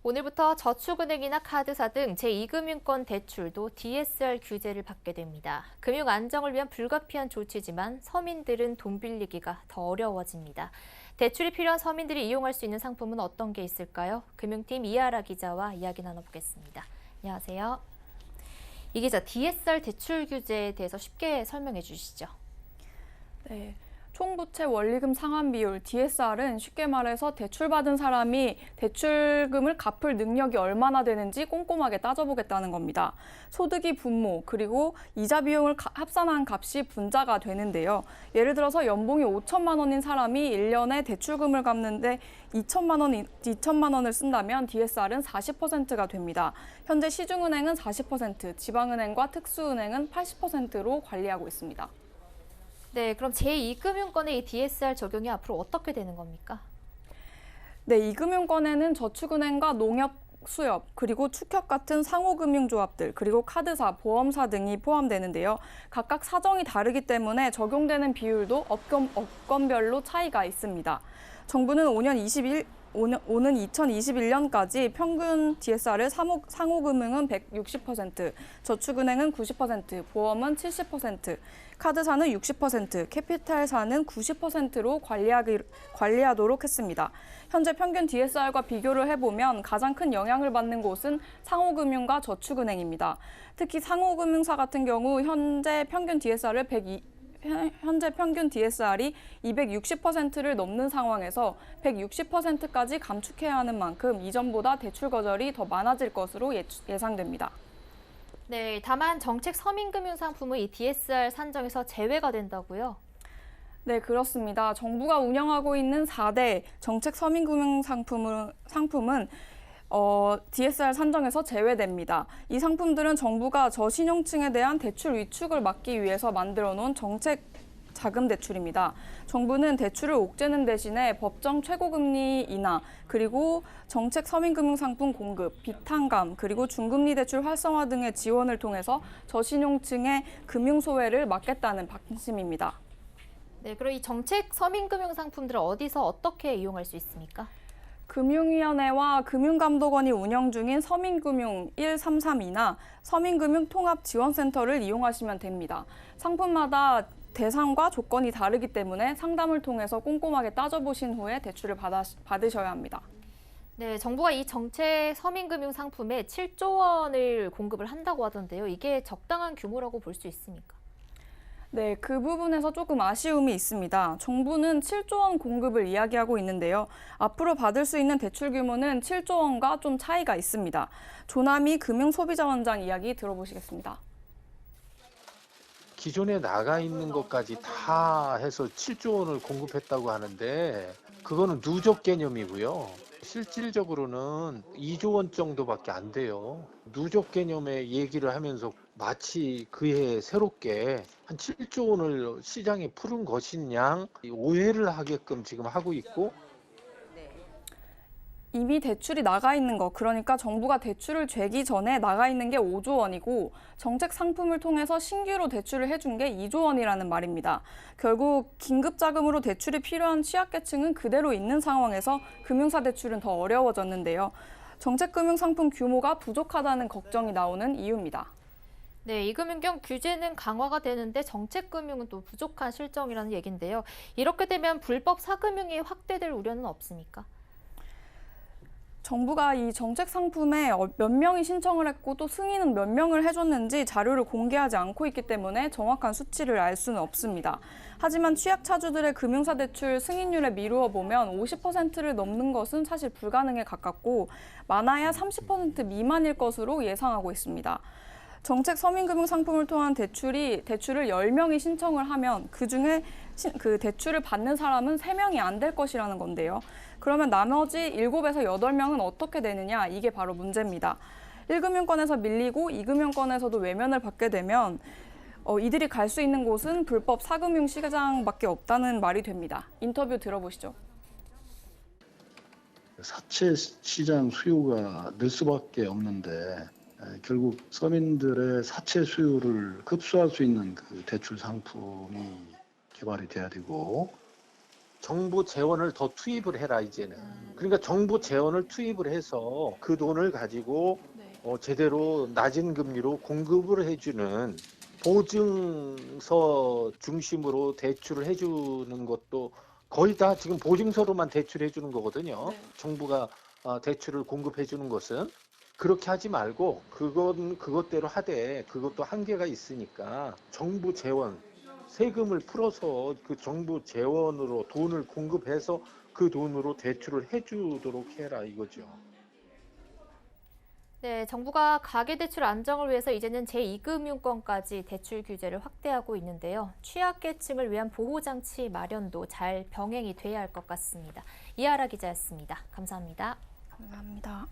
오늘부터 저축은행이나 카드사 등 제2금융권 대출도 DSR 규제를 받게 됩니다. 금융 안정을 위한 불가피한 조치지만 서민들은 돈 빌리기가 더 어려워집니다. 대출이 필요한 서민들이 이용할 수 있는 상품은 어떤 게 있을까요? 금융팀 이하라 기자와 이야기 나눠보겠습니다. 안녕하세요. 이 기자, DSR 대출 규제에 대해서 쉽게 설명해 주시죠. 네, 총부채 원리금 상환 비율 DSR은 쉽게 말해서 대출받은 사람이 대출금을 갚을 능력이 얼마나 되는지 꼼꼼하게 따져보겠다는 겁니다. 소득이 분모 그리고 이자 비용을 합산한 값이 분자가 되는데요. 예를 들어서 연봉이 5천만 원인 사람이 1년에 대출금을 갚는데 2천만 원을 쓴다면 DSR은 40%가 됩니다. 현재 시중은행은 40%, 지방은행과 특수은행은 80%로 관리하고 있습니다. 네, 그럼 제2금융권의 이 DSR 적용이 앞으로 어떻게 되는 겁니까? 네, 이 금융권에는 저축은행과 농협, 수협, 그리고 축협 같은 상호금융조합들, 그리고 카드사, 보험사 등이 포함되는데요. 각각 사정이 다르기 때문에 적용되는 비율도 업권별로 차이가 있습니다. 정부는 오는 2021년까지 평균 DSR을 상호금융은 160%, 저축은행은 90%, 보험은 70%, 카드사는 60%, 캐피탈사는 90%로 관리하도록 했습니다. 현재 평균 DSR과 비교를 해보면 가장 큰 영향을 받는 곳은 상호금융과 저축은행입니다. 특히 상호금융사 같은 경우 현재 평균 DSR이 260%를 넘는 상황에서 160%까지 감축해야 하는 만큼 이전보다 대출 거절이 더 많아질 것으로 예상됩니다. 네, 다만 정책 서민금융 상품은 이 DSR 산정에서 제외가 된다고요? 네, 그렇습니다. 정부가 운영하고 있는 4대 정책 서민금융 상품은 DSR 산정에서 제외됩니다. 이 상품들은 정부가 저신용층에 대한 대출 위축을 막기 위해서 만들어 놓은 정책 자금 대출입니다. 정부는 대출을 옥죄는 대신에 법정 최고금리 인하, 그리고 정책 서민금융 상품 공급, 비탄감, 그리고 중금리 대출 활성화 등의 지원을 통해서 저신용층의 금융 소외를 막겠다는 방침입니다. 네, 그럼 이 정책 서민금융 상품들을 어디서 어떻게 이용할 수 있습니까? 금융위원회와 금융감독원이 운영 중인 서민금융 1332나 서민금융통합지원센터를 이용하시면 됩니다. 상품마다 대상과 조건이 다르기 때문에 상담을 통해서 꼼꼼하게 따져보신 후에 대출을 받으셔야 합니다. 네, 정부가 이 정책 서민금융 상품에 7조 원을 공급을 한다고 하던데요. 이게 적당한 규모라고 볼 수 있습니까? 네, 그 부분에서 조금 아쉬움이 있습니다. 정부는 7조 원 공급을 이야기하고 있는데요. 앞으로 받을 수 있는 대출 규모는 7조 원과 좀 차이가 있습니다. 조남희 금융소비자원장 이야기 들어보시겠습니다. 기존에 나가 있는 것까지 다 해서 7조 원을 공급했다고 하는데 그거는 누적 개념이고요. 실질적으로는 2조 원 정도밖에 안 돼요. 누적 개념의 얘기를 하면서 마치 그해 새롭게 한 7조 원을 시장에 풀은 것이냐 오해를 하게끔 지금 하고 있고 이미 대출이 나가 있는 거, 그러니까 정부가 대출을 죄기 전에 나가 있는 게 5조 원이고 정책 상품을 통해서 신규로 대출을 해준 게 2조 원이라는 말입니다. 결국 긴급자금으로 대출이 필요한 취약계층은 그대로 있는 상황에서 금융사 대출은 더 어려워졌는데요. 정책금융상품 규모가 부족하다는 걱정이 나오는 이유입니다. 네, 이금융경 규제는 강화가 되는데 정책금융은 또 부족한 실정이라는 얘긴데요. 이렇게 되면 불법 사금융이 확대될 우려는 없습니까? 정부가 이 정책 상품에 몇 명이 신청을 했고 또 승인은 몇 명을 해줬는지 자료를 공개하지 않고 있기 때문에 정확한 수치를 알 수는 없습니다. 하지만 취약차주들의 금융사 대출 승인율에 미루어 보면 50%를 넘는 것은 사실 불가능에 가깝고 많아야 30% 미만일 것으로 예상하고 있습니다. 정책 서민금융 상품을 통한 대출을 10명이 신청을 하면 그중에 그 대출을 받는 사람은 3명이 안 될 것이라는 건데요. 그러면 나머지 7에서 8명은 어떻게 되느냐, 이게 바로 문제입니다. 1금융권에서 밀리고 2금융권에서도 외면을 받게 되면 이들이 갈 수 있는 곳은 불법 사금융 시장밖에 없다는 말이 됩니다. 인터뷰 들어보시죠. 사채 시장 수요가 늘 수밖에 없는데 결국 서민들의 사채 수요를 흡수할 수 있는 그 대출 상품이 개발이 돼야 되고 정부 재원을 더 투입을 해라 이제는. 그러니까 정부 재원을 투입을 해서 그 돈을 가지고 제대로 낮은 금리로 공급을 해주는 보증서 중심으로 대출을 해주는 것도 거의 다 지금 보증서로만 대출해 주는 거거든요. 정부가 대출을 공급해 주는 것은 그렇게 하지 말고 그것대로 하되 그것도 한계가 있으니까 정부 재원 세금을 풀어서 그 정부 재원으로 돈을 공급해서 그 돈으로 대출을 해주도록 해라 이거죠. 네, 정부가 가계대출 안정을 위해서 이제는 제2금융권까지 대출 규제를 확대하고 있는데요. 취약계층을 위한 보호장치 마련도 잘 병행이 돼야 할 것 같습니다. 이하라 기자였습니다. 감사합니다. 감사합니다.